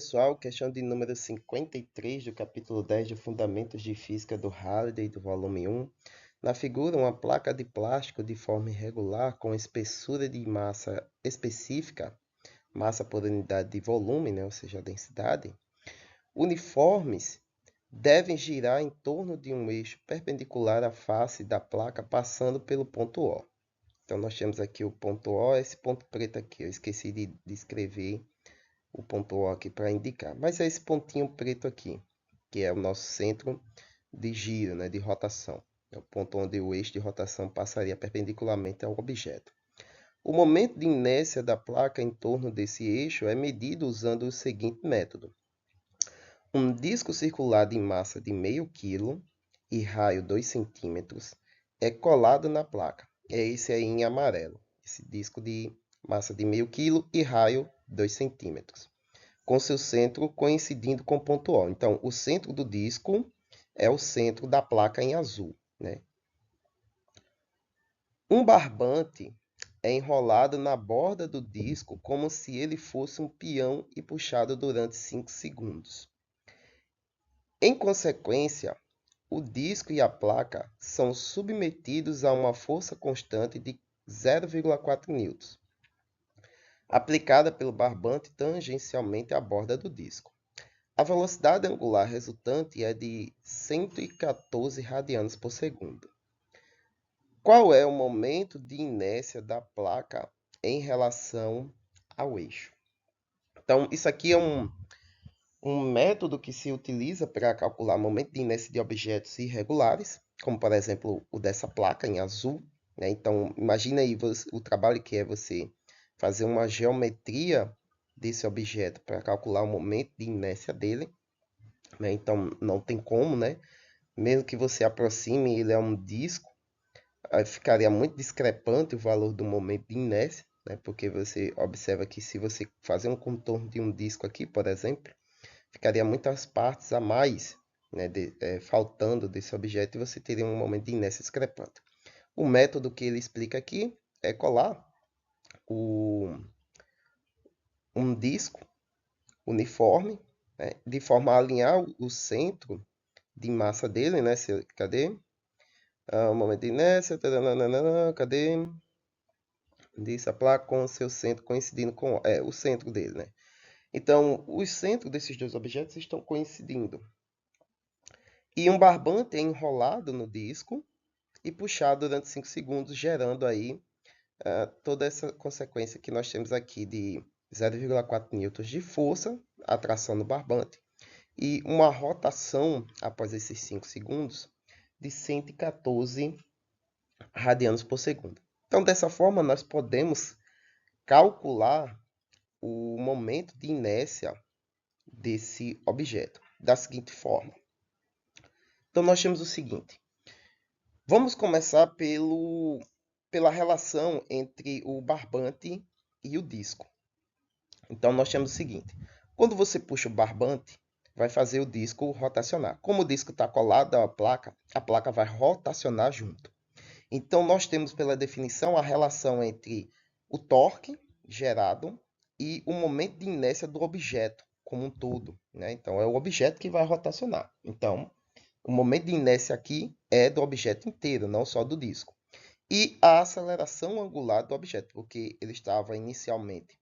pessoal, questão de número 53 do capítulo 10 de Fundamentos de Física do Halliday, do volume 1. Na figura, uma placa de plástico de forma irregular com espessura de massa específica, massa por unidade de volume, ou seja, a densidade, uniformes, devem girar em torno de um eixo perpendicular à face da placa, passando pelo ponto O. Então, nós temos aqui o ponto O, esse ponto preto aqui. Eu esqueci de escrever o ponto O aqui para indicar. Mas é esse pontinho preto aqui, que é o nosso centro de giro, de rotação. É o ponto onde o eixo de rotação passaria perpendicularmente ao objeto. O momento de inércia da placa em torno desse eixo é medido usando o seguinte método. Um disco circular de massa de meio quilo e raio 2 centímetros é colado na placa. É esse aí em amarelo. Esse disco de massa de meio quilo e raio 2 centímetros. Com seu centro coincidindo com o ponto O. Então, o centro do disco é o centro da placa em azul, Um barbante é enrolado na borda do disco como se ele fosse um peão e puxado durante 5 segundos. Em consequência, o disco e a placa são submetidos a uma força constante de 0,4 N, aplicada pelo barbante tangencialmente à borda do disco. A velocidade angular resultante é de 114 radianos por segundo. Qual é o momento de inércia da placa em relação ao eixo? Então, isso aqui é um método que se utiliza para calcular o momento de inércia de objetos irregulares, como, por exemplo, o dessa placa em azul. Então, imagina aí o trabalho que é você fazer uma geometria desse objeto para calcular o momento de inércia dele. Então, não tem como, Mesmo que você aproxime, ele é um disco, aí ficaria muito discrepante o valor do momento de inércia, Porque você observa que se você fazer um contorno de um disco aqui, por exemplo, ficaria muitas partes a mais, faltando desse objeto e você teria um momento de inércia discrepante. O método que ele explica aqui é colar um disco uniforme, de forma a alinhar o centro de massa dele, cadê? O momento de inércia, cadê? Diz a placa com o seu centro coincidindo com o centro dele, Então, os centros desses dois objetos estão coincidindo. E um barbante é enrolado no disco e puxado durante 5 segundos, gerando aí toda essa consequência que nós temos aqui de 0,4 newtons de força, atração no barbante, e uma rotação após esses 5 segundos de 114 radianos por segundo. Então, dessa forma, nós podemos calcular o momento de inércia desse objeto da seguinte forma. Então, nós temos o seguinte. Vamos começar pela relação entre o barbante e o disco. Então, nós temos o seguinte. Quando você puxa o barbante, vai fazer o disco rotacionar. Como o disco está colado à placa, a placa vai rotacionar junto. Então, nós temos pela definição a relação entre o torque gerado e o momento de inércia do objeto como um todo. Então, é o objeto que vai rotacionar. Então, o momento de inércia aqui é do objeto inteiro, não só do disco. E a aceleração angular do objeto, porque ele estava inicialmente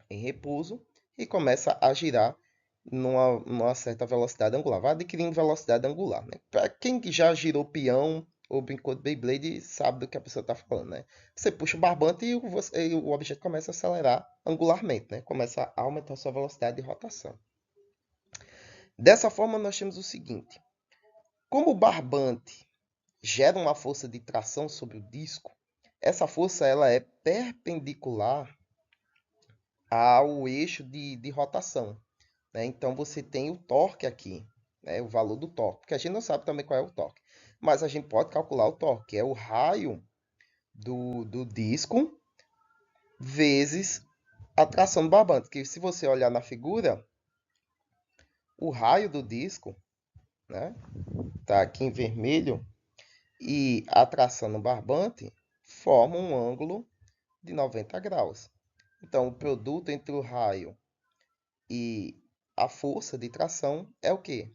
em repouso e começa a girar numa certa velocidade angular. Vai adquirindo velocidade angular. Para quem já girou peão ou brincou de Beyblade, sabe do que a pessoa está falando. Você puxa o barbante e o objeto começa a acelerar angularmente. Começa a aumentar a sua velocidade de rotação. Dessa forma, nós temos o seguinte. Como o barbante gera uma força de tração sobre o disco, essa força ela é perpendicular ao eixo de rotação. Então, você tem o torque aqui, o valor do torque, porque a gente não sabe também qual é o torque. Mas a gente pode calcular o torque, que é o raio do disco vezes a tração do barbante. Que se você olhar na figura, o raio do disco está aqui em vermelho, e a tração no barbante forma um ângulo de 90 graus. Então, o produto entre o raio e a força de tração é o quê?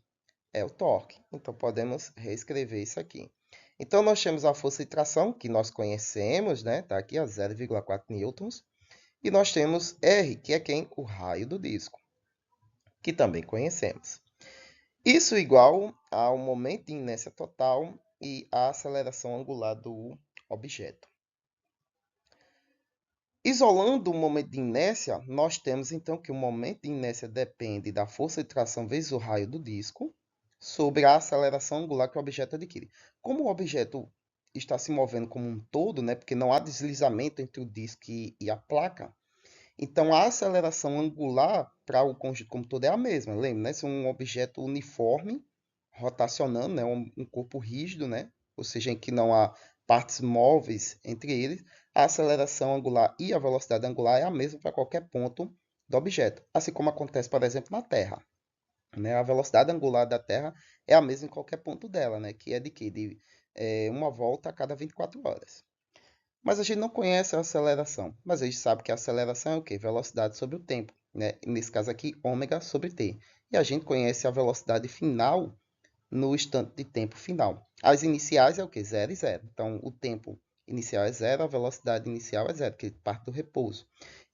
É o torque. Então, podemos reescrever isso aqui. Então, nós temos a força de tração, que nós conhecemos, né? Está aqui, a 0,4 newtons. E nós temos R, que é quem? O raio do disco, que também conhecemos. Isso igual ao momento de inércia total e a aceleração angular do objeto. Isolando o momento de inércia, nós temos então que o momento de inércia depende da força de tração vezes o raio do disco sobre a aceleração angular que o objeto adquire. Como o objeto está se movendo como um todo, né, porque não há deslizamento entre o disco e a placa, então a aceleração angular para o conjunto como todo é a mesma. Lembra, né? Se um objeto uniforme rotacionando, né, um corpo rígido, né, ou seja, em que não há partes móveis entre eles, a aceleração angular e a velocidade angular é a mesma para qualquer ponto do objeto, assim como acontece, por exemplo, na Terra. Né? A velocidade angular da Terra é a mesma em qualquer ponto dela, né? Que é de quê? De uma volta a cada 24 horas. Mas a gente não conhece a aceleração. Mas a gente sabe que a aceleração é o quê? Velocidade sobre o tempo. Né? Nesse caso aqui, ômega sobre t. E a gente conhece a velocidade final no instante de tempo final. As iniciais é o quê? 0 e 0. Então, o tempo inicial é 0, a velocidade inicial é 0, que parte do repouso.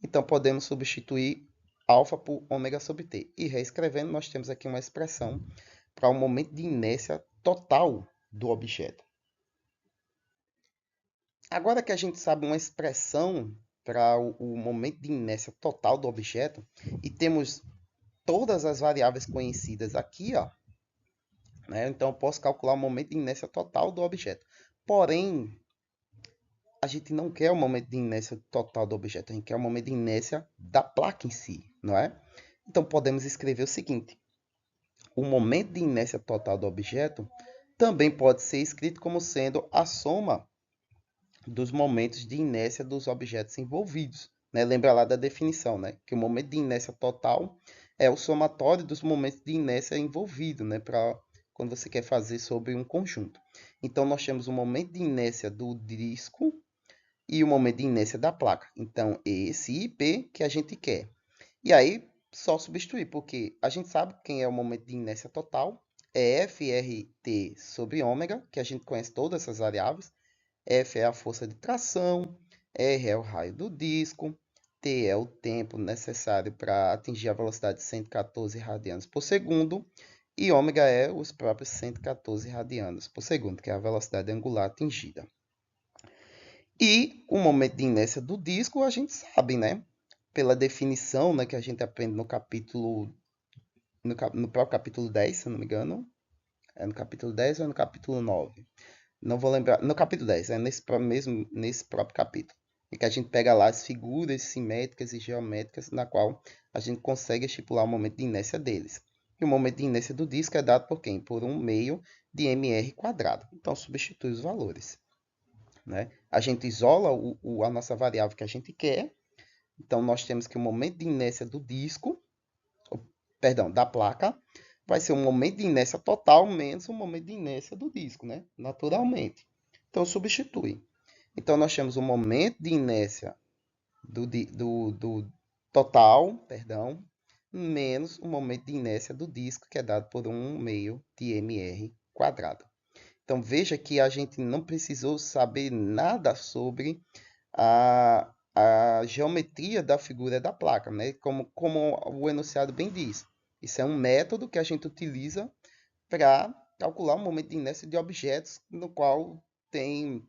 Então, podemos substituir alfa por ômega sobre t. E reescrevendo, nós temos aqui uma expressão para o momento de inércia total do objeto. Agora que a gente sabe uma expressão para o momento de inércia total do objeto e temos todas as variáveis conhecidas aqui, ó, né? Então eu posso calcular o momento de inércia total do objeto. Porém, a gente não quer o momento de inércia total do objeto, a gente quer o momento de inércia da placa em si, não é? Então podemos escrever o seguinte: o momento de inércia total do objeto também pode ser escrito como sendo a soma dos momentos de inércia dos objetos envolvidos. Né? Lembra lá da definição, né? Que o momento de inércia total é o somatório dos momentos de inércia envolvidos, né? Para quando você quer fazer sobre um conjunto. Então, nós temos o momento de inércia do disco e o momento de inércia da placa. Então, esse IP que a gente quer. E aí, só substituir, porque a gente sabe quem é o momento de inércia total. É FRT sobre ômega, que a gente conhece todas essas variáveis. F é a força de tração, R é o raio do disco, T é o tempo necessário para atingir a velocidade de 114 radianos por segundo, e ômega é os próprios 114 radianos por segundo, que é a velocidade angular atingida. E o momento de inércia do disco a gente sabe, né? Pela definição, né, que a gente aprende no capítulo, no próprio capítulo 10, se eu não me engano. É no capítulo 10 ou é no capítulo 9? Não vou lembrar. No capítulo 10, é nesse próprio capítulo. Em que a gente pega lá as figuras simétricas e geométricas, na qual a gente consegue estipular o momento de inércia deles. E o momento de inércia do disco é dado por quem? Por 1/2 de mr quadrado. Então, substitui os valores. Né? A gente isola a nossa variável que a gente quer. Então, nós temos que o momento de inércia do disco, perdão, da placa, vai ser o momento de inércia total menos o momento de inércia do disco, né? Naturalmente. Então, substitui. Então, nós temos o momento de inércia do total, perdão, menos o momento de inércia do disco, que é dado por 1/2 de mr quadrado. Então, veja que a gente não precisou saber nada sobre a geometria da figura da placa, né? Como o enunciado bem diz. Isso é um método que a gente utiliza para calcular o momento de inércia de objetos no qual tem,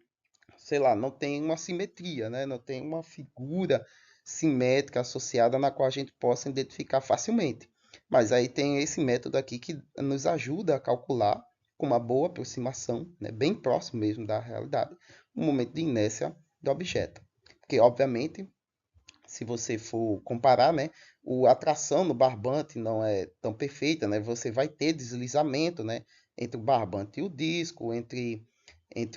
sei lá, não tem uma simetria, né? Não tem uma figura simétrica associada na qual a gente possa identificar facilmente. Mas aí tem esse método aqui que nos ajuda a calcular com uma boa aproximação, né? Bem próximo mesmo da realidade, o momento de inércia do objeto. Porque, obviamente, se você for comparar, né, a tração no barbante não é tão perfeita, né? Você vai ter deslizamento, né, entre o barbante e o disco, entre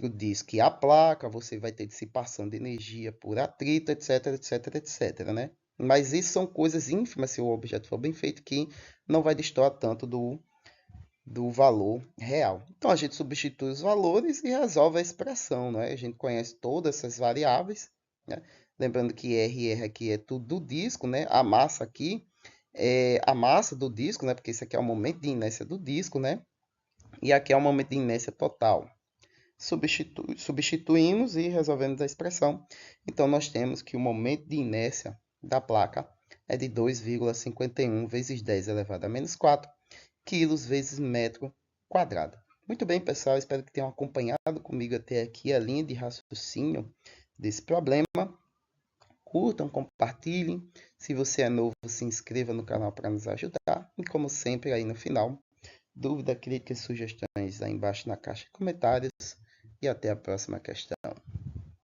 o disco e a placa, você vai ter dissipação de energia por atrito, etc, etc, etc, né? Mas isso são coisas ínfimas, se o objeto for bem feito, que não vai destoar tanto do valor real. Então, a gente substitui os valores e resolve a expressão, né? A gente conhece todas essas variáveis, né? Lembrando que R aqui é tudo do disco, né? A massa aqui a massa do disco, né? Porque isso aqui é o momento de inércia do disco, né? E aqui é o momento de inércia total. Substituímos e resolvemos a expressão. Então, nós temos que o momento de inércia da placa é de 2,51 vezes 10 elevado a menos 4 quilos vezes metro quadrado. Muito bem, pessoal, espero que tenham acompanhado comigo até aqui a linha de raciocínio desse problema. Curtam, compartilhem. Se você é novo, se inscreva no canal para nos ajudar. E como sempre, aí no final, dúvida, críticas, sugestões aí embaixo na caixa de comentários. E até a próxima questão.